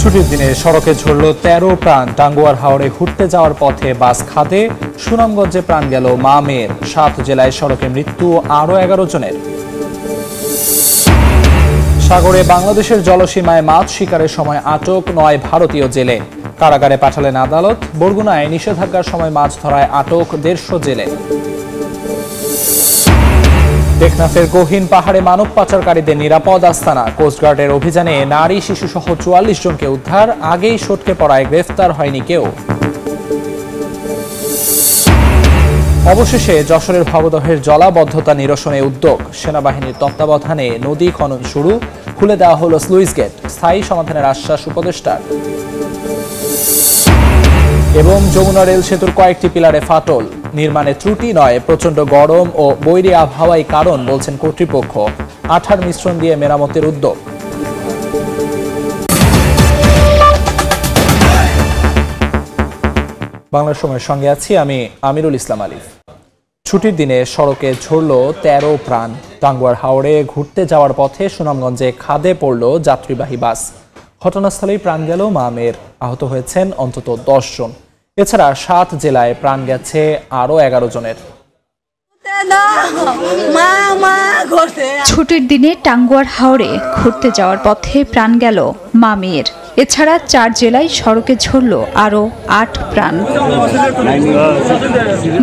ছুটির দিনে সড়কে ঝরল ১৩ প্রাণ। টাঙ্গুয়ার হাওড়ে ঘুরতে যাওয়ার পথে বাস খাদে, সুনামগঞ্জে প্রাণ গেল মা মেয়ের। ৭ জেলায় সড়কে মৃত্যু আরও ১১ জনের। সাগরে বাংলাদেশের জলসীমায় মাছ শিকারের সময় আটক ৯ ভারতীয় জেলে। কারাগারে পাঠালেন আদালত। বরগুনায় নিষেধাজ্ঞার সময় মাছ ধরায় আটক ১৫০ জেলে। টেকনাফের গহীন পাহাড়ে মানব পাচারকারীদের নিরাপদ আস্তানা। কোস্টগার্ডের অভিযানে নারী শিশুসহ ৪৪ জনকে উদ্ধার। আগেই সটকে পড়ায় গ্রেফতার হয়নি কেউ। অবশেষে যশোরের ভবদহের জলাবদ্ধতা নিরসনে উদ্যোগ। সেনাবাহিনীর তত্ত্বাবধানে নদী খনন শুরু। খুলে দেওয়া হলো স্লুইস গেট। স্থায়ী সমাধানের আশ্বাস উপদেষ্টার। এবং যমুনা রেল সেতুর কয়েকটি পিলারে ফাটল। নির্মাণে ত্রুটি নয়, প্রচণ্ড গরম ও বৈরী আবহাওয়াই কারণ বলছেন কর্তৃপক্ষ। আঠার মিশ্রণ দিয়ে মেরামতের উদ্যোগ। বাংলা সময়ের সঙ্গে আছি আমি আমিরুল ইসলাম আলিফ। ছুটির দিনে সড়কে ঝরল ১৩ প্রাণ। টাঙ্গুয়ার হাওড়ে ঘুরতে যাওয়ার পথে সুনামগঞ্জে খাদে পড়ল যাত্রীবাহী বাস। ঘটনাস্থলেই প্রাণ গেল মা মেয়ের। আহত হয়েছেন অন্তত ১০ জন। এছাড়া ৭ জেলায় প্রাণ গেছে আরও ১১ জনের। ছুটির দিনে টাঙ্গুয়ার হাওড়ে ঘুরতে যাওয়ার পথে প্রাণ গেল মা মেয়ের। এছাড়া ৪ জেলায় সড়কে ঝরল আরও ৮ প্রাণ।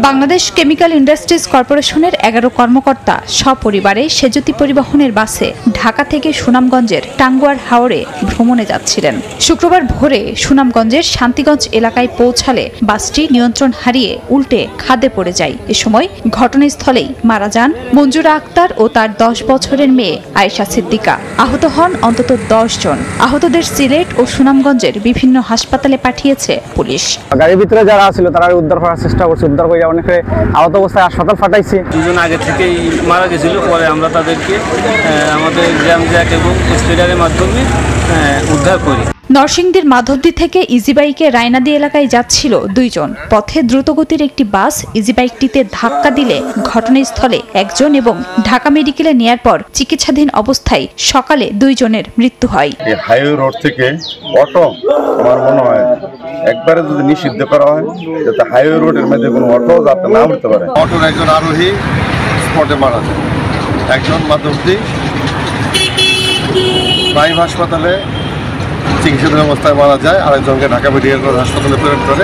বাংলাদেশ কেমিক্যাল ইন্ডাস্ট্রিজ কর্পোরেশনের ১১ কর্মকর্তা সপরিবারে সেজুতি পরিবহনের বাসে ঢাকা থেকে সুনামগঞ্জের টাঙ্গুয়ার হাওড়ে ভ্রমণে যাচ্ছিলেন। শুক্রবার ভোরে সুনামগঞ্জের শান্তিগঞ্জ এলাকায় পৌঁছালে বাসটি নিয়ন্ত্রণ হারিয়ে উল্টে খাদে পড়ে যায়। এ সময় ঘটনাস্থলেই মারা যান মঞ্জুরা আক্তার ও তার ১০ বছরের মেয়ে আয়েশা সিদ্দিকা। আহত হন অন্তত ১০ জন। আহতদের সিলেট ও সুনামগঞ্জের বিভিন্ন হাসপাতালে পাঠিয়েছে পুলিশ। গাড়ির ভিতরে যারা ছিল তারা উদ্ধার করার চেষ্টা করছে। উদ্ধার করে অনেকে আহত অবস্থায় হাসপাতাল পাঠাইছে। দুজন আগে থেকেই মারা গেছিল, পরে আমরা তাদেরকে আমাদের জ্যাম জ্যাক এবং স্ট্রেচারের মাধ্যমে উদ্ধার করি। নরসিংদীর মাধবদী থেকে ইজিবাইকে রায়নাদি এলাকায় যাচ্ছিল ২ জন। পথে দ্রুতগতির একটি বাস ইজিবাইকটিতে ধাক্কা দিলে ঘটনাস্থলে ১ জন এবং ঢাকা মেডিকেলে নেয়ার পর চিকিৎসাধীন অবস্থায় সকালে ২ জনের মৃত্যু হয়। এই হাইওয়ে রোড থেকে অটো আমার মনে হয় একবারে যদি নিষিদ্ধ করা হয়, যাতে হাইওয়ে রোডের মধ্যে কোনো অটো যাতে না উঠতে পারে। অটোর একজন আরোহী স্পটে মারা যায়, একজন মাধবদী প্রাইম হাসপাতালে চিকিৎসাধীন অবস্থায় মারা যায়, আরেকজনকে ঢাকা মেডিকেল কলেজ হাসপাতালে প্রেরণ করে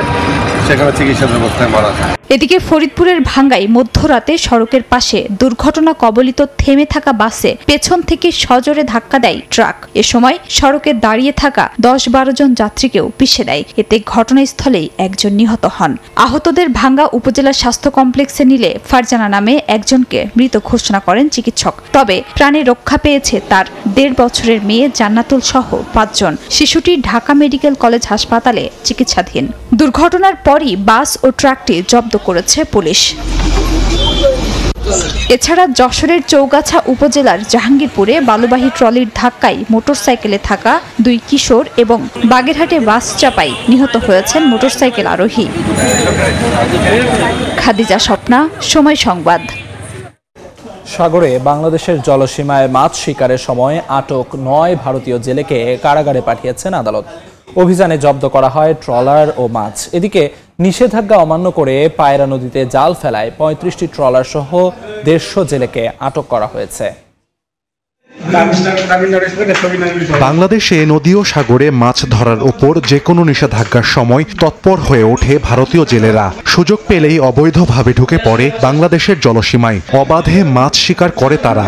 সেখানে চিকিৎসাধীন অবস্থায় মারা যায়। এদিকে ফরিদপুরের ভাঙ্গায় মধ্যরাতে সড়কের পাশে দুর্ঘটনা কবলিত থেমে থাকা বাসে পেছন থেকে সজোরে ধাক্কা দেয় ট্রাক। এ সময় সড়কে দাঁড়িয়ে থাকা ১০-১২ জন যাত্রীকেও পিষে দেয়। এতে ঘটনাস্থলেই ১ জন নিহত হন। আহতদের ভাঙ্গা উপজেলা স্বাস্থ্য কমপ্লেক্সে নিলে ফারজানা নামে একজনকে মৃত ঘোষণা করেন চিকিৎসক। তবে প্রাণে রক্ষা পেয়েছে তার ১.৫ বছরের মেয়ে জান্নাতুল সহ ৫ জন। শিশুটি ঢাকা মেডিকেল কলেজ হাসপাতালে চিকিৎসাধীন। দুর্ঘটনার পরই বাস ও ট্রাকটি জব্দ করেছে পুলিশ। এছাড়া যশোরের চৌগাছা উপজেলার জাহাঙ্গীরপুরে বালুবাহী ট্রলির ধাক্কায় মোটরসাইকেলে থাকা ২ কিশোর এবং বাগেরহাটে বাস চাপায় নিহত হয়েছেন মোটরসাইকেল আরোহী। খাদিজা স্বপ্না, সময় সংবাদ। সাগরে বাংলাদেশের জলসীমায় মাছ শিকারের সময় আটক ৯ ভারতীয় জেলেকে কারাগারে পাঠিয়েছেন আদালত। অভিযানে জব্দ করা হয় ট্রলার ও মাছ। এদিকে নিষেধাজ্ঞা অমান্য করে পায়রা নদীতে জাল ফেলায় ৩৫টি ট্রলার সহ ১৫০ জেলেকে আটক করা হয়েছে। বাংলাদেশে নদী ও সাগরে মাছ ধরার উপর যে কোনো নিষেধাজ্ঞার সময় তৎপর হয়ে ওঠে ভারতীয় জেলেরা। সুযোগ পেলেই অবৈধভাবে ঢুকে পড়ে বাংলাদেশের জলসীমায়। অবাধে মাছ শিকার করে তারা।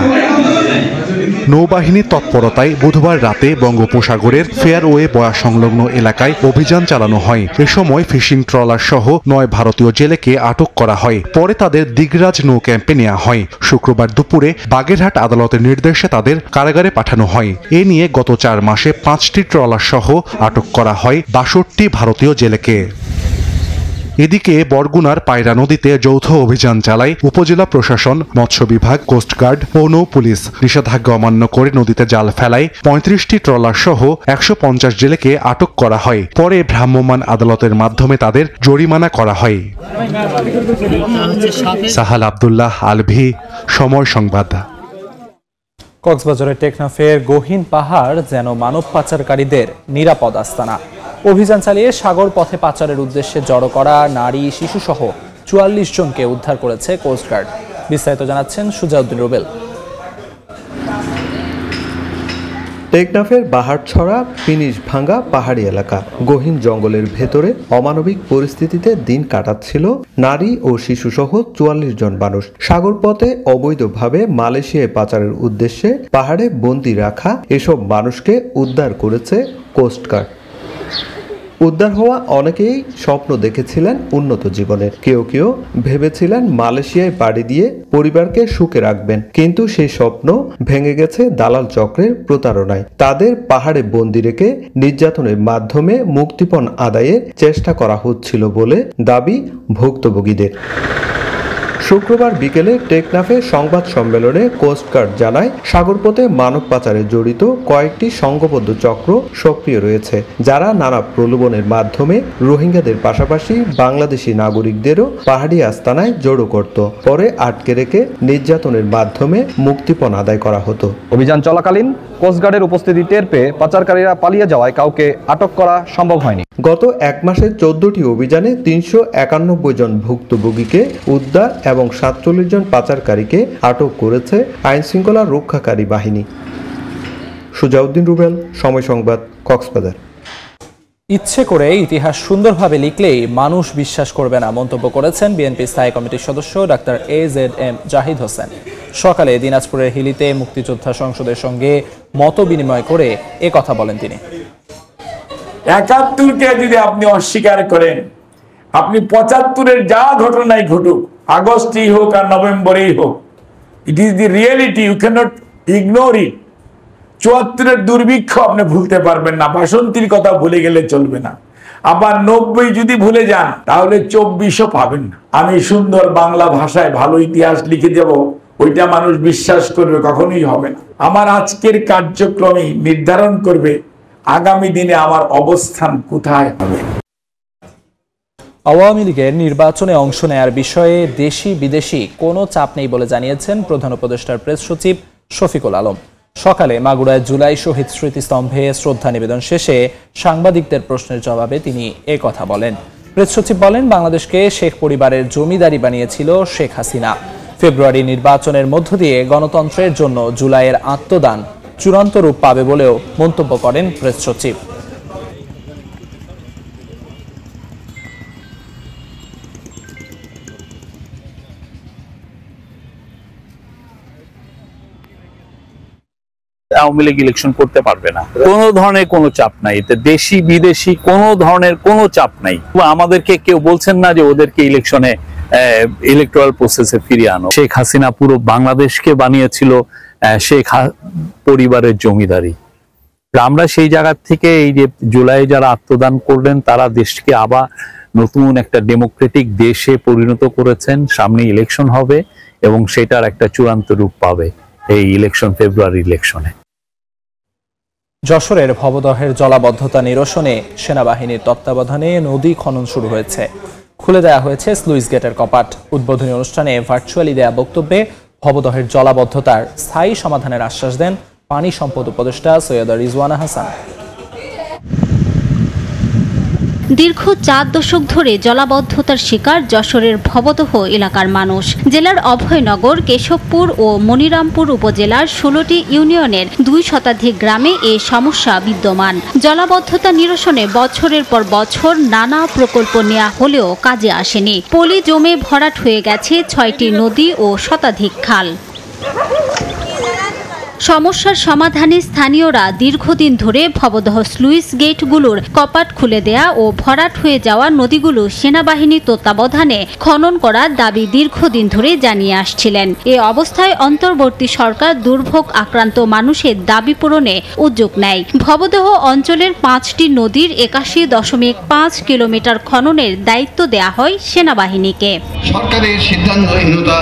নৌবাহিনীর তৎপরতায় বুধবার রাতে বঙ্গোপসাগরের ফেয়ারওয়ে বয়া সংলগ্ন এলাকায় অভিযান চালানো হয়। এ সময় ফিশিং ট্রলার সহ ৯ ভারতীয় জেলেকে আটক করা হয়। পরে তাদের দিগরাজ নৌ ক্যাম্পে নেওয়া হয়। শুক্রবার দুপুরে বাগেরহাট আদালতের নির্দেশে তাদের কারাগারে পাঠানো হয়। এ নিয়ে গত ৪ মাসে ৫টি ট্রলার সহ আটক করা হয় ৬২ ভারতীয় জেলেকে। এদিকে বরগুনার পায়রা নদীতে যৌথ অভিযান চালায় উপজেলা প্রশাসন, মৎস্য বিভাগ, কোস্টগার্ড ও নৌ পুলিশ। নিষেধাজ্ঞা অমান্য করে নদীতে জাল ফেলায় ৩৫টি ট্রলার সহ ১৫০ জেলেকে আটক করা হয়। পরে ভ্রাম্যমাণ আদালতের মাধ্যমে তাদের জরিমানা করা হয়। সাহাল আব্দুল্লাহ, আলভি, সময় সংবাদ। কক্সবাজারের টেকনাফের গহীন পাহাড় যেন মানব পাচারকারীদের নিরাপদ আস্তানা। অভিযান চালিয়ে সাগর পথে পাচারের উদ্দেশ্যে জড়ো করা নারী শিশুসহ ৪৪ জনকে উদ্ধার করেছে কোস্টগার্ড। বিস্তারিত জানাচ্ছেন সুজাউদ্দিন রুবেল। টেকনাফের বাহারছড়া ফিনিশ ভাঙ্গা পাহাড়ি এলাকা গহীন জঙ্গলের ভেতরে অমানবিক পরিস্থিতিতে দিন কাটাচ্ছিল নারী ও শিশুসহ ৪৪ জন মানুষ। সাগরপথে অবৈধভাবে মালয়েশিয়ায় পাচারের উদ্দেশ্যে পাহাড়ে বন্দী রাখা এসব মানুষকে উদ্ধার করেছে কোস্টগার্ড। উদ্ধার হওয়া অনেকেই স্বপ্ন দেখেছিলেন উন্নত জীবনের, কেউ কেউ ভেবেছিলেন মালয়েশিয়ায় পাড়ি দিয়ে পরিবারকে সুখে রাখবেন, কিন্তু সেই স্বপ্ন ভেঙে গেছে দালাল চক্রের প্রতারণায়। তাদের পাহাড়ে বন্দি রেখে নির্যাতনের মাধ্যমে মুক্তিপণ আদায়ের চেষ্টা করা হচ্ছিল বলে দাবি ভুক্তভোগীদের। শুক্রবার বিকেলে টেকনাফে সংবাদ সম্মেলনে কোস্টগার্ড জানায়, সাগরপথে মানব পাচারে জড়িত কয়েকটি সংঘবদ্ধ চক্র সক্রিয় রয়েছে, যারা নানা প্রলোভনের মাধ্যমে রোহিঙ্গাদের পাশাপাশি বাংলাদেশি নাগরিকদেরও পাহাড়ি আস্তানায় জড়ো করত। পরে আটকে রেখে নির্যাতনের মাধ্যমে মুক্তিপণ আদায় করা হতো। অভিযান চলাকালীন কোস্টগার্ডের উপস্থিতি টের পেয়ে পাচারকারীরা পালিয়ে যাওয়ায় কাউকে আটক করা সম্ভব হয়নি। গত এক মাসে 14টি অভিযানে 391 জন ভুক্তভোগীকে উদ্ধার এবং 47 জন পাচারকারীকে আটক করেছে আইনশৃঙ্খলা রক্ষাকারী বাহিনী। সুজাউদ্দিন রুবেল, সময় সংবাদ, কক্সবাজার। ইচ্ছে করে ইতিহাস সুন্দরভাবে লিখলেই মানুষ বিশ্বাস করবে না মন্তব্য করেছেন বিএনপি স্থায়ী কমিটির সদস্য ডাক্তার AZM জাহিদ হোসেন। সকালে দিনাজপুরের হিলিতে মুক্তিযোদ্ধা সংসদের সঙ্গে মত বিনিময় করে এ কথা বলেন তিনি। ৭১কে যদি আপনি অস্বীকার করেন, আপনি ৭৫-এর যা ঘটনাই ঘটুক, আগস্টেই হোক আর নভেম্বরেই হোক, it is the reality, you can not ignore it. ৭৪-এর দুর্ভিক্ষ আপনি ভুলতে পারবেন না, বাসন্তীর কথা ভুলে গেলে চলবে না। আবার ৯০ যদি ভুলে যান তাহলে ২৪ও পাবেন না। আমি সুন্দর বাংলা ভাষায় ভালো ইতিহাস লিখে দেব, ওইটা মানুষ বিশ্বাস করবে, কখনোই হবে না। আমার আজকের কার্যক্রমই নির্ধারণ করবে আগামী দিনে আমার অবস্থান কোথায় হবে। আওয়ামী লীগের নির্বাচনে অংশ নেয়ার বিষয়ে দেশি বিদেশি কোনো চাপ নেই বলে জানিয়েছেন প্রধান উপদেষ্টার প্রেস সচিব শফিকুল আলম। সকালে মাগুরায় জুলাই শহীদ স্মৃতিস্তম্ভে শ্রদ্ধা নিবেদন শেষে সাংবাদিকদের প্রশ্নের জবাবে তিনি এ কথা বলেন। প্রেস সচিব বলেন, বাংলাদেশকে শেখ পরিবারের জমিদারি বানিয়েছিল শেখ হাসিনা। ফেব্রুয়ারি নির্বাচনের মধ্য দিয়ে গণতন্ত্রের জন্য জুলাইয়ের আত্মদান চূড়ান্ত রূপ পাবে বলেও মন্তব্য করেন প্রেস সচিব। আওয়ামী লীগ ইলেকশন করতে পারবে না, কোনো ধরনের কোনো চাপ নাই, এতে দেশি বিদেশি কোনো ধরনের কোনো চাপ নাই। আমাদেরকে কেউ বলছেন না যে ওদেরকে ইলেকশনে ইলেকট্রাল প্রসেসে ফিরিয়ে আনো। শেখ হাসিনা পুরো বাংলাদেশকে বানিয়েছিল শেখ পরিবারের জমিদারি। আমরা সেই জায়গা থেকে এই যে জুলাই যারা আত্মদান করলেন, তারা দেশকে আবার নতুন একটা ডেমোক্রেটিক দেশে পরিণত করেছেন। সামনে ইলেকশন হবে এবং সেটার একটা চূড়ান্ত রূপ পাবে এই ইলেকশন, ফেব্রুয়ারি ইলেকশনে। যশোরের ভবদহের জলাবদ্ধতা নিরসনে সেনাবাহিনীর তত্ত্বাবধানে নদী খনন শুরু হয়েছে। খুলে দেওয়া হয়েছে স্লুইস গেটের কপাট। উদ্বোধনী অনুষ্ঠানে ভার্চুয়ালি দেয়া বক্তব্যে ভবদহের জলাবদ্ধতার স্থায়ী সমাধানের আশ্বাস দেন পানি সম্পদ উপদেষ্টা সৈয়দা রিজওয়ানা হাসান। দীর্ঘ ৪ দশক ধরে জলাবদ্ধতার শিকার যশোরের ভবদহ এলাকার মানুষ। জেলার অভয়নগর, কেশবপুর ও মনিরামপুর উপজেলার ১৬টি ইউনিয়নের ২ শতাধিক গ্রামে এ সমস্যা বিদ্যমান। জলাবদ্ধতা নিরসনে বছরের পর বছর নানা প্রকল্প নেওয়া হলেও কাজে আসেনি। পলি জমে ভরাট হয়ে গেছে ৬টি নদী ও শতাধিক খাল। সমস্যার সমাধানে স্থানীয়রা দীর্ঘদিন ধরে ভবদহ স্লুইস গেটগুলোর কপাট খুলে দেয়া ও ভরাট হয়ে যাওয়া নদীগুলো সেনাবাহিনীর তত্ত্বাবধানে খনন করার দাবি দীর্ঘদিন ধরে জানিয়ে আসছিলেন। এ অবস্থায় অন্তর্বর্তী সরকার দুর্ভোগ আক্রান্ত মানুষের দাবি পূরণে উদ্যোগ নেয়। ভবদহ অঞ্চলের ৫টি নদীর ৮১.৫ কিলোমিটার খননের দায়িত্ব দেয়া হয় সেনাবাহিনীকে। সরকারের সিদ্ধান্তহীনতা।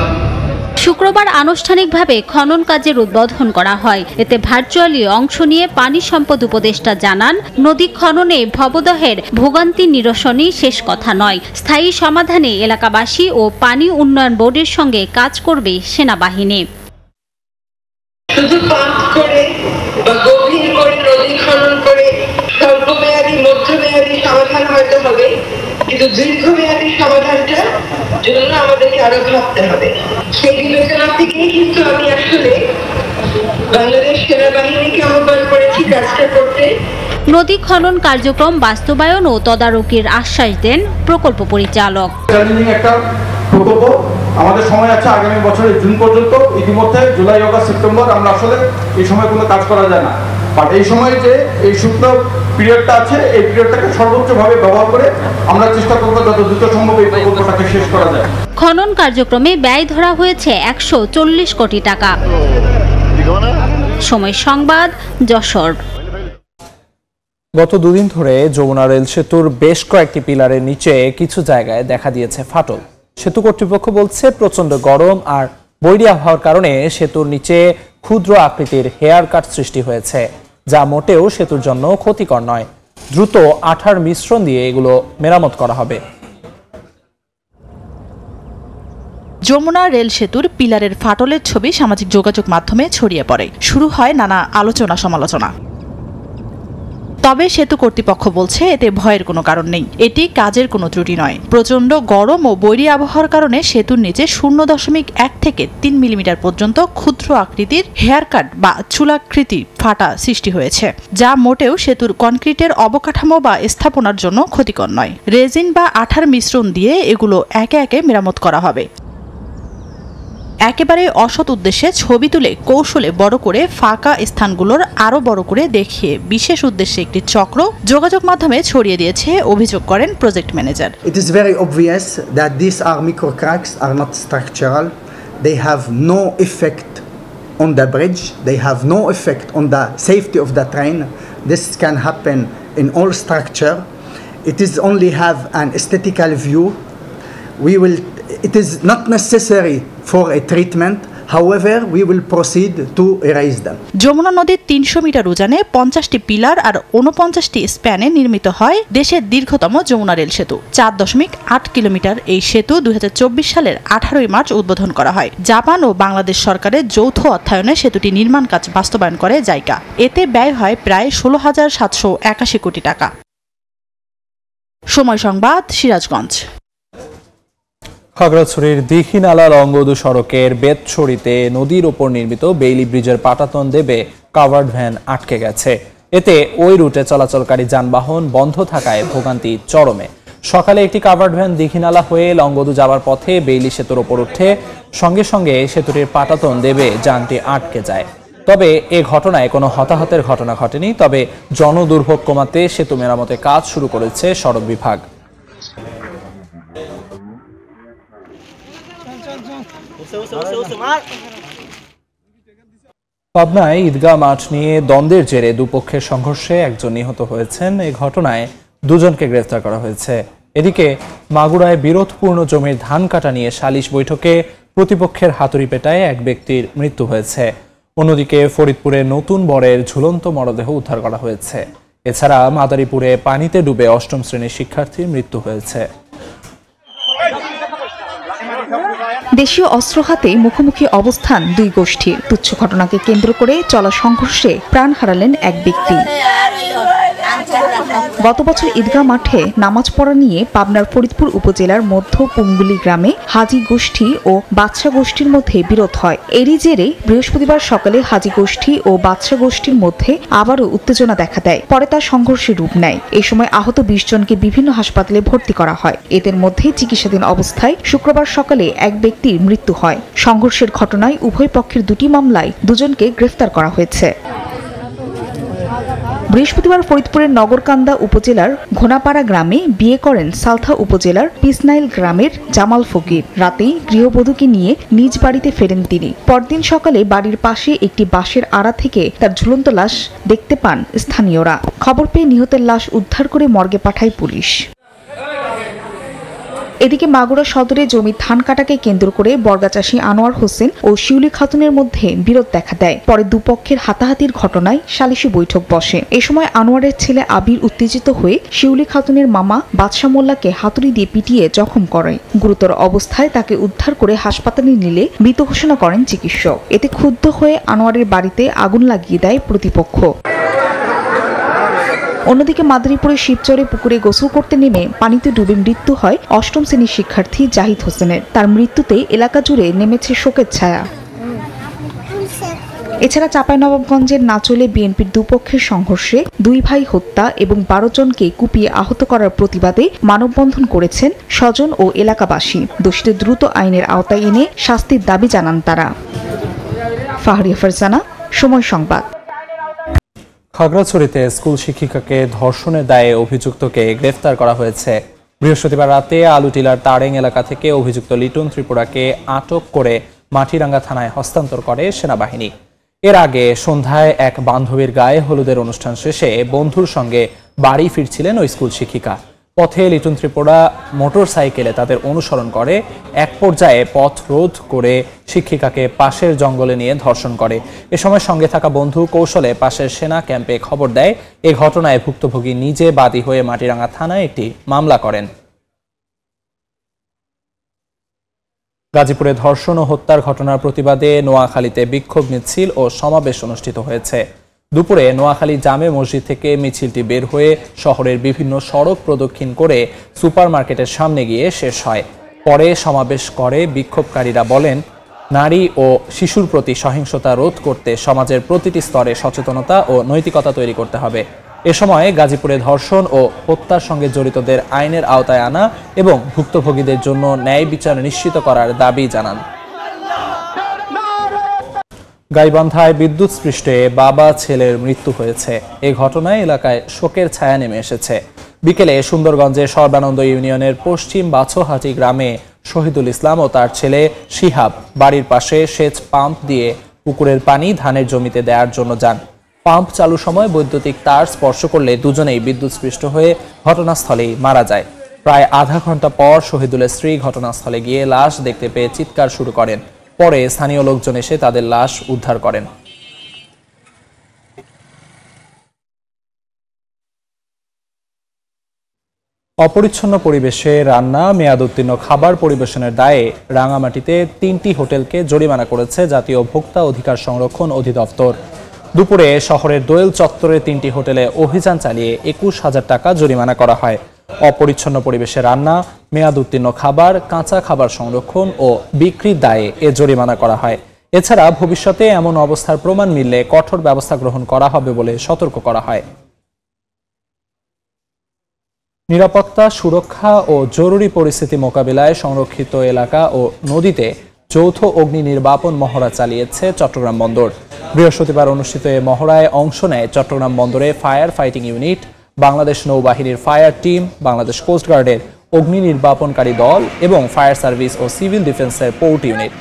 শুক্রবার আনুষ্ঠানিকভাবে খনন কাজের উদ্বোধন করা হয়। এতে ভার্চুয়ালি অংশ নিয়ে পানি সম্পদ উপদেষ্টা জানান, নদী খননে ভবদহের ভোগান্তি নিরসনই শেষ কথা নয়। স্থায়ী সমাধানে এলাকাবাসী ও পানি উন্নয়ন বোর্ডের সঙ্গে কাজ করবে সেনাবাহিনী। শুধু কিন্তু দীর্ঘমেয়াদী সমাধানটা জন্য আমাদেরকে আরো ভাবতে হবে। সেই বিবেচনা থেকেই কিন্তু আমি আসলে বাংলাদেশ সেনাবাহিনীকে আহ্বান করেছি কাজটা করতে। নদী খনন কার্যক্রম বাস্তবায়ন ও তদারকির আশ্বাস দেন প্রকল্প পরিচালক। একটা প্রকল্প আমাদের সময় আছে আগামী বছরের জুন পর্যন্ত। ইতিমধ্যে জুলাই, অগাস্ট, সেপ্টেম্বর আমরা আসলে এই সময় কোনো কাজ করা যায় না, বাট এই সময় যে এই শুকনো পিরিয়ডটা আছে এই পিরিয়ডটাকে সর্বোচ্চভাবে ব্যবহার করে আমরা চেষ্টা করবো যত দ্রুত সম্ভব এই প্রকল্পটাকে শেষ করা যায়। খনন কার্যক্রমে ব্যয় ধরা হয়েছে 140 কোটি টাকা। সময় সংবাদ, যশোর। গত দুদিন ধরে যমুনা রেল সেতুর বেশ কয়েকটি পিলারের নিচে কিছু জায়গায় দেখা দিয়েছে ফাটল। সেতু কর্তৃপক্ষ বলছে প্রচন্ড গরম আর বৈরী আবহাওয়ার কারণে সেতুর নিচে ক্ষুদ্র আকৃতির হেয়ার কাট সৃষ্টি হয়েছে, যা মোটেও সেতুর জন্য ক্ষতিকর নয়। দ্রুত আঠার মিশ্রণ দিয়ে এগুলো মেরামত করা হবে। যমুনা রেল সেতুর পিলারের ফাটলের ছবি সামাজিক যোগাযোগ মাধ্যমে ছড়িয়ে পড়ে। শুরু হয় নানা আলোচনা সমালোচনা। তবে সেতু কর্তৃপক্ষ বলছে এতে ভয়ের কোনো কারণ নেই, এটি কাজের কোনো ত্রুটি নয়। প্রচণ্ড গরম ও বৈরী আবহাওয়ার কারণে সেতুর নিচে 0.1 থেকে 3 মিলিমিটার পর্যন্ত ক্ষুদ্র আকৃতির হেয়ার কাট বা চুলাকৃতি ফাটা সৃষ্টি হয়েছে, যা মোটেও সেতুর কনক্রিটের অবকাঠামো বা স্থাপনার জন্য ক্ষতিকর নয়। রেজিন বা আঠার মিশ্রণ দিয়ে এগুলো একে একে মেরামত করা হবে। একেবারে অসৎ উদ্দেশ্যে ছবি তুলে কৌশলে বড় করে ফাঁকা স্থানগুলোর আরো বড় করে দেখিয়ে বিশেষ উদ্দেশ্যে একটি চক্র যোগাযোগ মাধ্যমে ছড়িয়ে দিয়েছে অভিযোগ করেন project manager. It is very obvious that these are micro cracks, are not structural. They have no effect on the bridge. They have no effect on the safety of the train. This can happen in all structure. It is only have an aesthetical view. It is not necessary for a treatment. However, we will proceed to erase them. Yamuna নদীর 300 metre উজানে 50টি pillar আর 49টি স্প্যানে নির্মিত হয় দেশের দীর্ঘতম Jamuna rail সেতু। 4.8 kilometre এই সেতু 2024 সালের 18 March উদ্বোধন করা হয়। জাপান ও বাংলাদেশ সরকারের যৌথ অর্থায়নে সেতুটি নির্মাণ কাজ বাস্তবায়ন করে জাইকা। এতে ব্যয় হয় প্রায় 16,781 কোটি টাকা। সময় সংবাদ, সিরাজগঞ্জ। খাগড়াছড়ির দীঘিনালা লংগদু সড়কের বেতছড়িতে নদীর ওপর নির্মিত বেইলি ব্রিজের পাটাতন দেবে কাভার্ড ভ্যান আটকে গেছে। এতে ওই রুটে চলাচলকারী যানবাহন বন্ধ থাকায় ভোগান্তি চরমে। সকালে একটি কাভার্ড ভ্যান দীঘিনালা হয়ে লংগদু যাওয়ার পথে বেইলি সেতুর ওপর উঠে সঙ্গে সঙ্গে সেতুটির পাটাতন দেবে যানটি আটকে যায়। তবে এ ঘটনায় কোনো হতাহতের ঘটনা ঘটেনি। তবে জনদুর্ভোগ কমাতে সেতু মেরামতে কাজ শুরু করেছে সড়ক বিভাগ। পাবনায় ঈদগাহ মাঠ নিয়ে দ্বন্দ্বের জেরে দুপক্ষের সংঘর্ষে একজন নিহত হয়েছেন। এই ঘটনায় দুজনকে গ্রেফতার করা হয়েছে। এদিকে মাগুরায় বিরোধপূর্ণ জমির ধান কাটা নিয়ে সালিশ বৈঠকে প্রতিপক্ষের হাতুড়ি পেটায় এক ব্যক্তির মৃত্যু হয়েছে। অন্যদিকে ফরিদপুরে নতুন বরের ঝুলন্ত মরদেহ উদ্ধার করা হয়েছে। এছাড়া মাদারীপুরে পানিতে ডুবে 8ম শ্রেণীর শিক্ষার্থীর মৃত্যু হয়েছে। দেশীয় অস্ত্র হাতে মুখোমুখি অবস্থান দুই গোষ্ঠীর। তুচ্ছ ঘটনাকে কেন্দ্র করে চলা সংঘর্ষে প্রাণ হারালেন এক ব্যক্তি। গত বছর ঈদগাহ মাঠে নামাজ পড়া নিয়ে পাবনার ফরিদপুর উপজেলার মধ্য পুঙ্গুলি গ্রামে হাজি গোষ্ঠী ও বাদশা গোষ্ঠীর মধ্যে বিরোধ হয়। এরই জেরে বৃহস্পতিবার সকালে হাজি গোষ্ঠী ও বাদশা গোষ্ঠীর মধ্যে আবারও উত্তেজনা দেখা দেয়। পরে তা সংঘর্ষের রূপ নেয়। এই সময় আহত 20 জনকে বিভিন্ন হাসপাতালে ভর্তি করা হয়। এদের মধ্যে চিকিৎসাধীন অবস্থায় শুক্রবার সকালে এক ব্যক্তির মৃত্যু হয়। সংঘর্ষের ঘটনায় উভয় পক্ষের দুটি মামলায় দুজনকে গ্রেফতার করা হয়েছে। বৃহস্পতিবার ফরিদপুরের নগরকান্দা উপজেলার ঘোনাপাড়া গ্রামে বিয়ে করেন সালথা উপজেলার পিসনাইল গ্রামের জামাল ফকির। রাতেই গৃহবধূকে নিয়ে নিজ বাড়িতে ফেরেন তিনি। পরদিন সকালে বাড়ির পাশে একটি বাঁশের আড়া থেকে তার ঝুলন্ত লাশ দেখতে পান স্থানীয়রা। খবর পেয়ে নিহতের লাশ উদ্ধার করে মর্গে পাঠায় পুলিশ। এদিকে মাগুরা সদরে জমি ধান কাটাকে কেন্দ্র করে বর্গাচাষী আনোয়ার হোসেন ও শিউলি খাতুনের মধ্যে বিরোধ দেখা দেয়। পরে দুপক্ষের হাতাহাতির ঘটনায় সালিশি বৈঠক বসে। এ সময় আনোয়ারের ছেলে আবির উত্তেজিত হয়ে শিউলি খাতুনের মামা বাদশা মোল্লাকে হাতুড়ি দিয়ে পিটিয়ে জখম করে। গুরুতর অবস্থায় তাকে উদ্ধার করে হাসপাতালে নিলে মৃত ঘোষণা করেন চিকিৎসক। এতে ক্ষুব্ধ হয়ে আনোয়ারের বাড়িতে আগুন লাগিয়ে দেয় প্রতিপক্ষ। অন্যদিকে মাদারীপুরের শিবচরে পুকুরে গোসল করতে নেমে পানিতে ডুবে মৃত্যু হয় ৮ম শ্রেণীর শিক্ষার্থী জাহিদ হোসেনের। তার মৃত্যুতে এলাকা জুড়ে নেমেছে শোকের ছায়া। এছাড়া চাঁপাইনবাবগঞ্জের নাচলে বিএনপির দুপক্ষের সংঘর্ষে 2 ভাই হত্যা এবং 12 জনকে কুপিয়ে আহত করার প্রতিবাদে মানববন্ধন করেছেন স্বজন ও এলাকাবাসী। দোষীদের দ্রুত আইনের আওতায় এনে শাস্তির দাবি জানান তারা। ফাহরিয়া ফারজানা, সময় সংবাদ। খাগড়াছড়িতে স্কুল শিক্ষিকাকে ধর্ষণের দায়ে অভিযুক্তকে গ্রেফতার করা হয়েছে। বৃহস্পতিবার রাতে আলুটিলার তারেং এলাকা থেকে অভিযুক্ত লিটন ত্রিপুরাকে আটক করে মাটিরাঙ্গা থানায় হস্তান্তর করে সেনাবাহিনী। এর আগে সন্ধ্যায় এক বান্ধবীর গায়ে হলুদের অনুষ্ঠান শেষে বন্ধুর সঙ্গে বাড়ি ফিরছিলেন ওই স্কুল শিক্ষিকা। পথে লিটন ত্রিপুরা মোটর সাইকেলে তাদের অনুসরণ করে। এক পর্যায়ে পথ রোধ করে শিক্ষিকাকে পাশের জঙ্গলে নিয়ে ধর্ষণ করে। এ সময় সঙ্গে থাকা বন্ধু কৌশলে পাশের সেনা ক্যাম্পে খবর দেয়। এ ঘটনায় ভুক্তভোগী নিজে বাদী হয়ে মাটিরাঙ্গা থানায় একটি মামলা করেন। গাজীপুরে ধর্ষণ ও হত্যার ঘটনার প্রতিবাদে নোয়াখালীতে বিক্ষোভ মিছিল ও সমাবেশ অনুষ্ঠিত হয়েছে। দুপুরে নোয়াখালী জামে মসজিদ থেকে মিছিলটি বের হয়ে শহরের বিভিন্ন সড়ক প্রদক্ষিণ করে সুপারমার্কেটের সামনে গিয়ে শেষ হয়। পরে সমাবেশ করে বিক্ষোভকারীরা বলেন, নারী ও শিশুর প্রতি সহিংসতা রোধ করতে সমাজের প্রতিটি স্তরে সচেতনতা ও নৈতিকতা তৈরি করতে হবে। এ সময় গাজীপুরে ধর্ষণ ও হত্যার সঙ্গে জড়িতদের আইনের আওতায় আনা এবং ভুক্তভোগীদের জন্য ন্যায় বিচার নিশ্চিত করার দাবি জানান। গাইবান্ধায় বিদ্যুৎস্পৃষ্টে বাবা ছেলের মৃত্যু হয়েছে। এ ঘটনায় এলাকায় শোকের ছায়া নেমে এসেছে। বিকেলে সুন্দরগঞ্জের সর্বানন্দ ইউনিয়নের পশ্চিম বাছহাটি গ্রামে শহীদুল ইসলাম ও তার ছেলে শিহাব বাড়ির পাশে সেচ পাম্প দিয়ে পুকুরের পানি ধানের জমিতে দেওয়ার জন্য যান। পাম্প চালুর সময় বৈদ্যুতিক তার স্পর্শ করলে দুজনেই বিদ্যুৎস্পৃষ্ট হয়ে ঘটনাস্থলেই মারা যায়। প্রায় আধা ঘন্টা পর শহীদুলের স্ত্রী ঘটনাস্থলে গিয়ে লাশ দেখতে পেয়ে চিৎকার শুরু করেন। পরে স্থানীয় লোকজন এসে তাদের লাশ উদ্ধার করেন। অপরিচ্ছন্ন পরিবেশে রান্না, মেয়াদোত্তীর্ণ খাবার পরিবেশনের দায়ে রাঙামাটিতে 3টি হোটেলকে জরিমানা করেছে জাতীয় ভোক্তা অধিকার সংরক্ষণ অধিদপ্তর। দুপুরে শহরের দোয়েল চত্বরে 3টি হোটেলে অভিযান চালিয়ে 21,000 টাকা জরিমানা করা হয়। অপরিচ্ছন্ন পরিবেশে রান্না, মেয়াদ উত্তীর্ণ খাবার, কাঁচা খাবার সংরক্ষণ ও বিক্রির দায়ে এ জরিমানা করা হয়। এছাড়া ভবিষ্যতে এমন অবস্থার প্রমাণ মিললে কঠোর ব্যবস্থা গ্রহণ করা হবে বলে সতর্ক করা হয়। নিরাপত্তা, সুরক্ষা ও জরুরি পরিস্থিতি মোকাবিলায় সংরক্ষিত এলাকা ও নদীতে যৌথ অগ্নি নির্বাপন মহড়া চালিয়েছে চট্টগ্রাম বন্দর। বৃহস্পতিবার অনুষ্ঠিত এ মহড়ায় অংশ নেয় চট্টগ্রাম বন্দরে ফায়ার ফাইটিং ইউনিট, বাংলাদেশ নৌবাহিনীর ফায়ার টিম, বাংলাদেশ কোস্টগার্ডের অগ্নি নির্বাপনকারী দল এবং ফায়ার সার্ভিস ও সিভিল ডিফেন্সের পোর্ট ইউনিট।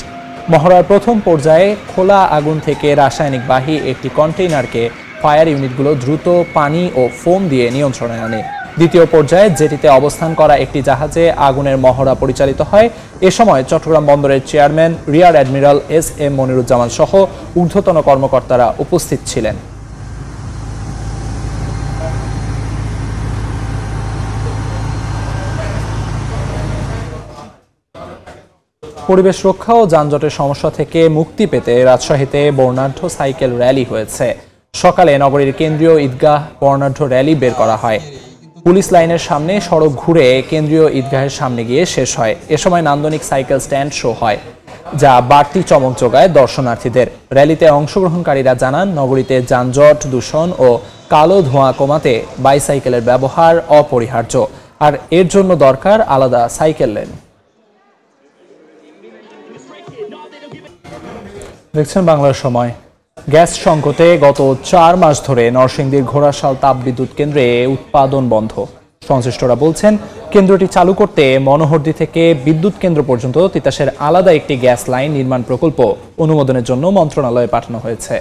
মহড়ার প্রথম পর্যায়ে খোলা আগুন থেকে রাসায়নিকবাহী একটি কন্টেইনারকে ফায়ার ইউনিটগুলো দ্রুত পানি ও ফোম দিয়ে নিয়ন্ত্রণে আনে। দ্বিতীয় পর্যায়ে জেটিতে অবস্থান করা একটি জাহাজে আগুনের মহড়া পরিচালিত হয়। এ সময় চট্টগ্রাম বন্দরের chairman rear admiral SM Moniruzzaman সহ ঊর্ধ্বতন কর্মকর্তারা উপস্থিত ছিলেন। পরিবেশ রক্ষা ও যানজটের সমস্যা থেকে মুক্তি পেতে রাজশাহীতে বর্ণাঢ্য সাইকেল র্যালি হয়েছে। সকালে নগরীর কেন্দ্রীয় ঈদগাহ বর্ণাঢ্য র্যালি বের করা হয়। পুলিশ লাইনের সামনে সড়ক ঘুরে কেন্দ্রীয় ঈদগাহের সামনে গিয়ে শেষ হয়। এ সময় নান্দনিক সাইকেল স্ট্যান্ড শো হয়, যা বাড়তি চমক যোগায় দর্শনার্থীদের। র্যালিতে অংশগ্রহণকারীরা জানান, নগরীতে যানজট, দূষণ ও কালো ধোঁয়া কমাতে বাইসাইকেলের ব্যবহার অপরিহার্য, আর এর জন্য দরকার আলাদা সাইকেল লেন। দেখছেন বাংলার সময়। গ্যাস সংকটে গত 4 মাস ধরে নরসিংদীর ঘোড়াশাল তাপবিদ্যুৎ কেন্দ্রে উৎপাদন বন্ধ। সংশ্লিষ্টরা বলছেন, কেন্দ্রটি চালু করতে মনোহরদী থেকে বিদ্যুৎ কেন্দ্র পর্যন্ত তিতাসের আলাদা একটি গ্যাস লাইন নির্মাণ প্রকল্প অনুমোদনের জন্য মন্ত্রণালয়ে পাঠানো হয়েছে।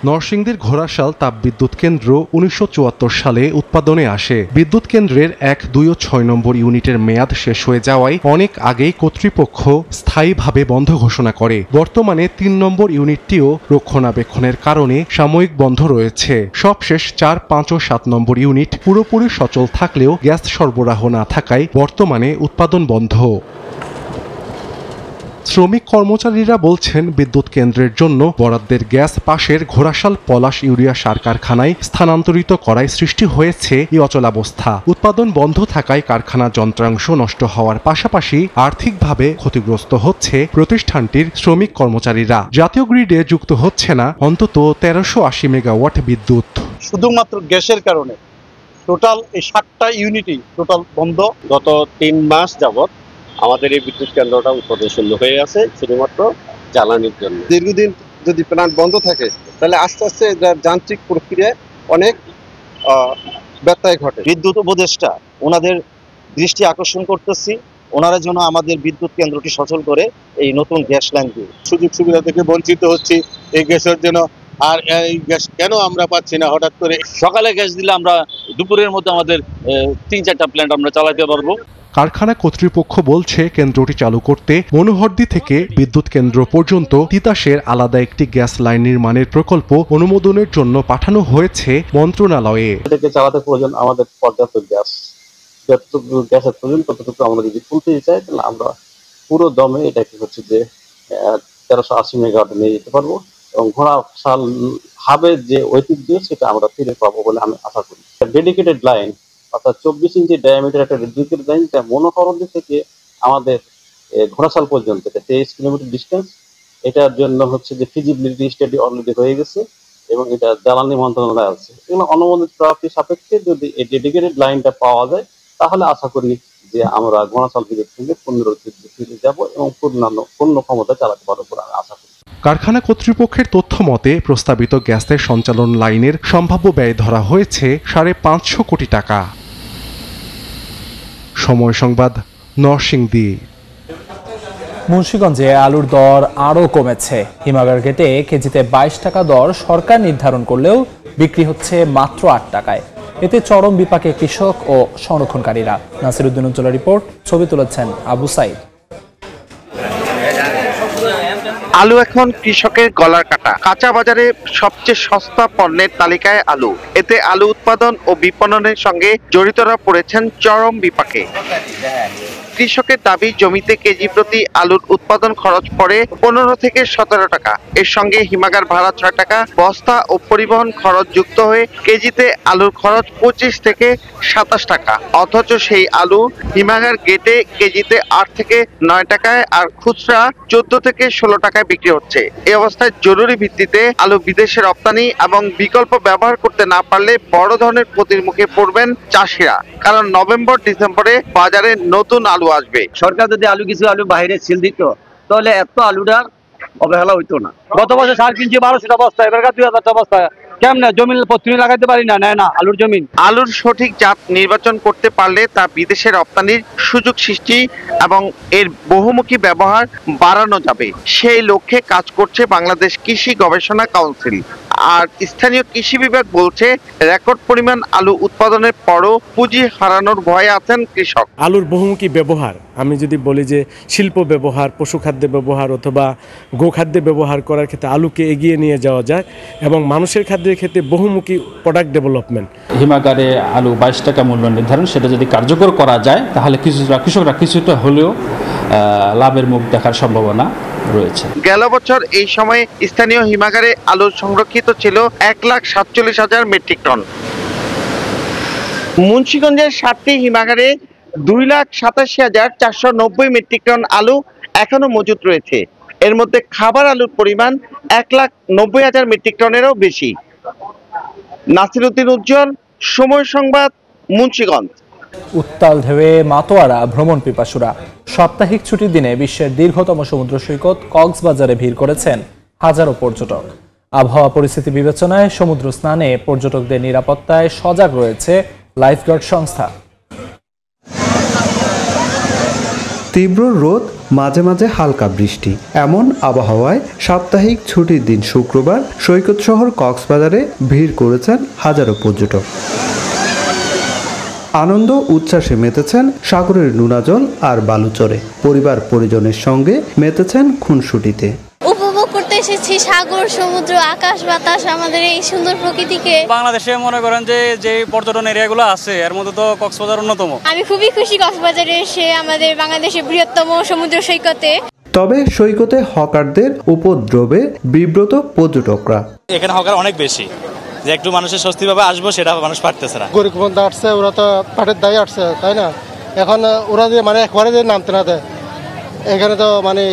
নরসিংদীর ঘোড়াশাল তাপবিদ্যুৎ কেন্দ্র 1974 সালে উৎপাদনে আসে। বিদ্যুৎ কেন্দ্রের 1, 2 ও 6 নম্বর ইউনিটের মেয়াদ শেষ হয়ে যাওয়ায় অনেক আগেই কর্তৃপক্ষ স্থায়ীভাবে বন্ধ ঘোষণা করে। বর্তমানে 3 নম্বর ইউনিটটিও রক্ষণাবেক্ষণের কারণে সাময়িক বন্ধ রয়েছে। সবশেষ 4, 5 ও 7 নম্বর ইউনিট পুরোপুরি সচল থাকলেও গ্যাস সরবরাহ না থাকায় বর্তমানে উৎপাদন বন্ধ। শ্রমিক কর্মচারীরা বলছেন বিদ্যুৎ কেন্দ্রের জন্য বরাদ্দের গ্যাস পাশের ঘোড়াশাল পলাশ ইউরিয়া সার কারখানায় স্থানান্তরিত করায় সৃষ্টি হয়েছে এই অচলাবস্থা। উৎপাদন বন্ধ থাকায় কারখানা যন্ত্রাংশ নষ্ট হওয়ার পাশাপাশি আর্থিকভাবে ক্ষতিগ্রস্ত হচ্ছে প্রতিষ্ঠানটির শ্রমিক কর্মচারীরা। জাতীয় গ্রিডে যুক্ত হচ্ছে না অন্তত 1380 মেগাওয়াট বিদ্যুৎ। শুধুমাত্র গ্যাসের কারণে টোটাল এই 7টা ইউনিটই টোটাল বন্ধ। গত 3 মাস যাবত আমাদের এই বিদ্যুৎ কেন্দ্রটা উৎপাদন শূন্য হয়ে আছে শুধুমাত্র জ্বালানির জন্য। দীর্ঘদিন যদি প্ল্যান্ট বন্ধ থাকে তাহলে আস্তে আস্তে যান্ত্রিক প্রক্রিয়ায় অনেক ব্যত্যয় ঘটে। বিদ্যুৎ উপদেষ্টা ওনাদের দৃষ্টি আকর্ষণ করতেছি, ওনারা যেন আমাদের বিদ্যুৎ কেন্দ্রটি সচল করে এই নতুন গ্যাস লাইন দিয়ে। সুযোগ সুবিধা থেকে বঞ্চিত হচ্ছি এই গ্যাসের জন্য। আর এই গ্যাস কেন আমরা পাচ্ছি না? হঠাৎ করে সকালে গ্যাস দিলে আমরা দুপুরের মধ্যে আমাদের 3-4টা প্ল্যান্ট আমরা চালাতে পারবো। কারখানা কর্তৃপক্ষ বলছে কেন্দ্রটি চালু করতে মনোহরদী থেকে বিদ্যুৎ কেন্দ্র পর্যন্ত তিতাসের আলাদা একটি গ্যাস লাইন নির্মাণের প্রকল্প অনুমোদনের জন্য পাঠানো হয়েছে মন্ত্রণালয়ে। এটাকে চালাতে প্রয়োজন আমাদের পর্যাপ্ত গ্যাস, যতটুকু গ্যাসের প্রয়োজন ততটুকু আমরা যদি তুলতে চাই তাহলে আমরা পুরো দমে এটাকে হচ্ছে যে 1380 মেগাওয়াট নিয়ে যেতে পারবো এবং ঘোড়াশাল হাবের যে ঐতিহ্য সেটা আমরা ফিরে পাবো বলে আমি আশা করি। ডেডিকেটেড লাইন অর্থাৎ 24 ইঞ্চি ডায়ামিটার একটা ডেডিকেটেড লাইন, যা মনোহরদী থেকে আমাদের ঘোড়াশাল পর্যন্ত 23 কিলোমিটার ডিস্টেন্স। এটার জন্য হচ্ছে যে ফিজিবিলিটি স্টাডি অলরেডি হয়ে গেছে এবং এটা জ্বালানি মন্ত্রণালয় আছে। এগুলো অনুমোদিত প্রাপ্তি সাপেক্ষে যদি এই ডেডিকেটেড লাইনটা পাওয়া যায় তাহলে আশা করি যে আমরা ঘোড়াশাল বিদ্যুৎ কেন্দ্রে পুনরুজ্জীবিত ফিরে যাব এবং পূর্ণ ক্ষমতা চালাতে পারবো বলে আমি আশা করি। কারখানা কর্তৃপক্ষের তথ্য মতে প্রস্তাবিত গ্যাসের সঞ্চালন লাইনের সম্ভাব্য ব্যয় ধরা হয়েছে 550 কোটি টাকা। সময় সংবাদ, নরসিংদী। মুন্সিগঞ্জে আলুর দর আরও কমেছে। হিমাগার গেটে কেজিতে 22 টাকা দর সরকার নির্ধারণ করলেও বিক্রি হচ্ছে মাত্র 8 টাকায়। এতে চরম বিপাকে কৃষক ও সংরক্ষণকারীরা। নাসিরউদ্দিন উজ্জ্বলা রিপোর্ট, ছবি তুলেছেন আবু সাইদ। আলু এখন কৃষকের গলার কাটা। কাঁচা বাজারে সবচেয়ে সস্তা পণ্যের তালিকায় আলু। এতে আলু উৎপাদন ও বিপণনের সঙ্গে জড়িতরা পড়েছেন চরম বিপাকে। কৃষকের দাবি জমিতে কেজি প্রতি আলুর উৎপাদন খরচ পড়ে 15 থেকে 17 টাকা। এর সঙ্গে হিমাগার ভাড়া 6 টাকা, বস্তা ও পরিবহন খরচ যুক্ত হয়ে কেজিতে আলুর খরচ 25 থেকে 27 টাকা। অথচ সেই আলু হিমাগার গেটে কেজিতে 8 থেকে 9 টাকায় আর খুচরা 14 থেকে 16 টাকায় বিক্রি হচ্ছে। এই অবস্থায় জরুরি ভিত্তিতে আলু বিদেশে রপ্তানি এবং বিকল্প ব্যবহার করতে না পারলে বড় ধরনের ক্ষতির মুখে পড়বেন চাষিরা। কারণ নভেম্বর ডিসেম্বরে বাজারে নতুন আলু আসবে। সরকার যদি কিছু আলু বাইরে সেল দিত তাহলে এত আলুটার অবহেলা হইতো না। গত বছর সার কিনছি 1200টা বস্তা, এবার 2000টা বস্তা। কেমনে জমি পত্নী লাগাইতে পারি না, নেয় না আলুর জমিন। আলুর সঠিক জাত নির্বাচন করতে পারলে তা বিদেশে রপ্তানির সুযোগ সৃষ্টি এবং এর বহুমুখী ব্যবহার বাড়ানো যাবে। সেই লক্ষ্যে কাজ করছে বাংলাদেশ কৃষি গবেষণা কাউন্সিল। আর স্থানীয় কৃষি বিভাগ বলছে রেকর্ড পরিমাণ আলু উৎপাদনের পরও পুঁজি হারানোর ভয়ে আছেন কৃষক। আলুর বহুমুখী ব্যবহার, আমি যদি বলি যে শিল্প ব্যবহার, পশুখাদ্যে ব্যবহার অথবা গোখাদ্যে ব্যবহার করার ক্ষেত্রে আলুকে এগিয়ে নিয়ে যাওয়া যায় এবং মানুষের খাদ্যের ক্ষেত্রে বহুমুখী প্রোডাক্ট ডেভেলপমেন্ট। হিমাগারে আলু 22 টাকা মূল্য নির্ধারণ, সেটা যদি কার্যকর করা যায় তাহলে কৃষকরা কিছুটা হলেও লাভের মুখ দেখার সম্ভাবনা রয়েছে। গেল বছর এই সময়ে স্থানীয় হিমাগারে আলু সংরক্ষিত ছিল 1,47,000 মেট্রিক টন। মুন্সিগঞ্জের 7টি হিমাগারে 2,87,490 মেট্রিক টন আলু এখনো মজুত রয়েছে। এর মধ্যে খাবার আলুর পরিমাণ 1,90,000 মেট্রিক টনেরও বেশি। নাসিরউদ্দিন উজ্জ্বল, সময় সংবাদ, মুন্সিগঞ্জ। উত্তাল ঢেউয়ে মাতোয়ারা ভ্রমণ পিপাসুরা। সাপ্তাহিক ছুটির দিনে বিশ্বের দীর্ঘতম সমুদ্র সৈকত কক্সবাজারে ভিড় করেছেন হাজারো পর্যটক। আবহাওয়া পরিস্থিতি বিবেচনায় সমুদ্র স্নানে পর্যটকদের নিরাপত্তায় সজাগ রয়েছে লাইফগার্ড সংস্থা। তীব্র রোদ, মাঝে মাঝে হালকা বৃষ্টি, এমন আবহাওয়ায় সাপ্তাহিক ছুটির দিন শুক্রবার সৈকত শহর কক্সবাজারে ভিড় করেছেন হাজারো পর্যটক। আনন্দ উচ্ছ্বাসে মেতেছেন সাগরের নোনাজল আর বালুচরে। পরিবার পরিজনের সঙ্গে মেতেছেন খুনসুটিতে। উপভোগ করতে এসেছি সাগর, সমুদ্র, আকাশ, বাতাস, আমাদের এই সুন্দর প্রকৃতিকে। বাংলাদেশে মনে করেন যে পর্যটন এরিয়াগুলো আছে এর মধ্যে তো কক্সবাজার অন্যতম। আমি খুবই খুশি কক্সবাজারে এসে আমাদের বাংলাদেশের বৃহত্তম সমুদ্র সৈকতে। তবে সৈকতে হকারদের উপদ্রবে বিব্রত পর্যটকরা। এখানে হকার অনেক বেশি, যে একটু মানুষের স্বস্তি ভাবে আসবো সেটা মানুষ পারতেছে না। গরিব বন্ধু আসছে, ওরা তো পাটের দায়ী আসছে, তাই না? এখন ওরা যে মানে একবারে যে নামতে না দেয়, এখানে তো মানে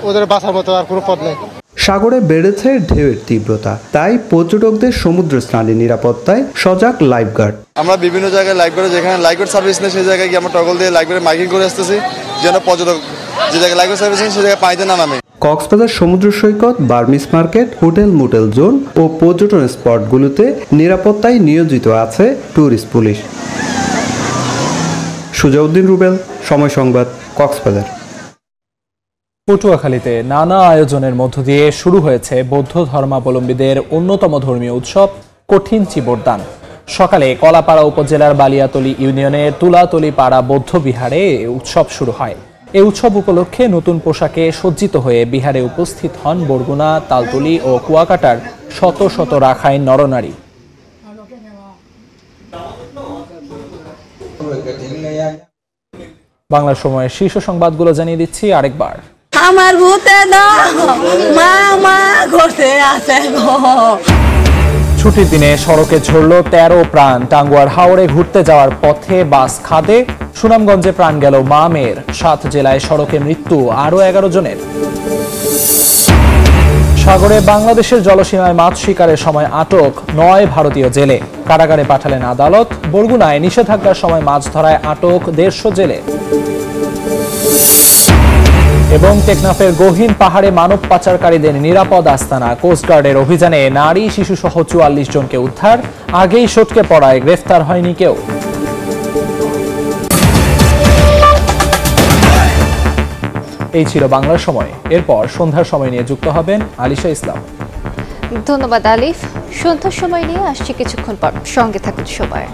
ওদের বাঁচার মতো আর কোনো পথ নেই। সাগরে বেড়েছে ঢেউয়ের তীব্রতা, তাই পর্যটকদের সমুদ্র স্নানের নিরাপত্তায় সজাগ লাইফগার্ড। আমরা বিভিন্ন জায়গায় লাইফগার্ড, যেখানে লাইফগার্ড সার্ভিস নেই সেই জায়গায় গিয়ে আমরা টগল দিয়ে লাইফগার্ডে মাইকিং করে আসতেছি, যেন পর্যটক যে জায়গায় লাইফগার্ড সার্ভিস নেই সেই জায়গায় পানিতে না নামে। কক্সবাজার সমুদ্র সৈকত, Burmese market, hotel motel zone ও পর্যটন স্পটগুলোতে নিরাপত্তায় নিয়োজিত আছে ট্যুরিস্ট পুলিশ। সুজাউদ্দিন রুবেল, সময় সংবাদ, কক্সবাজার। পটুয়াখালীতে নানা আয়োজনের মধ্য দিয়ে শুরু হয়েছে বৌদ্ধ ধর্মাবলম্বীদের অন্যতম ধর্মীয় উৎসব কঠিন চিবরদান। সকালে কলাপাড়া উপজেলার বালিয়াতলী ইউনিয়নের তুলাতলী পাড়া বৌদ্ধ বিহারে উৎসব শুরু হয়। এই উৎসব উপলক্ষে নতুন পোশাকে সজ্জিত হয়ে বিহারে উপস্থিত হন বরগুনা, তালতলী ও কুয়াকাটার শত শত রাখাইন নরনারী। বাংলা সময়ের শীর্ষ সংবাদগুলো জানিয়ে দিচ্ছি আরেকবার। আমার ভূতে মা মা করতে আছে গো। ছুটির দিনে সড়কে ঝরল 13 প্রাণ। টাঙ্গুয়ার হাওড়ে ঘুরতে যাওয়ার পথে বাস খাদে। সুনামগঞ্জে প্রাণ গেল মা মেয়ের। 7 জেলায় সড়কে মৃত্যু আরও 11 জনের। সাগরে বাংলাদেশের জলসীমায় মাছ শিকারের সময় আটক 9 ভারতীয় জেলে। কারাগারে পাঠালেন আদালত। বরগুনায় নিষেধাজ্ঞার সময় মাছ ধরায় আটক 150 জেলে। এবং টেকনাফের গহীন পাহাড়ে মানব পাচারকারীদের নিরাপদ আস্তানা। কোস্টগার্ডের অভিযানে নারী শিশু সহ 44 জনকে উদ্ধার। আগেই সটকে পড়ায় গ্রেফতার হয়নি কেউ। এই ছিল বাংলার সময়। এরপর সন্ধ্যার সময় নিয়ে যুক্ত হবেন আলিশা ইসলাম। ধন্যবাদ আলিফ। সন্ধ্যার সময় নিয়ে আসছি কিছুক্ষণ পর, সঙ্গে থাকুন সবাই।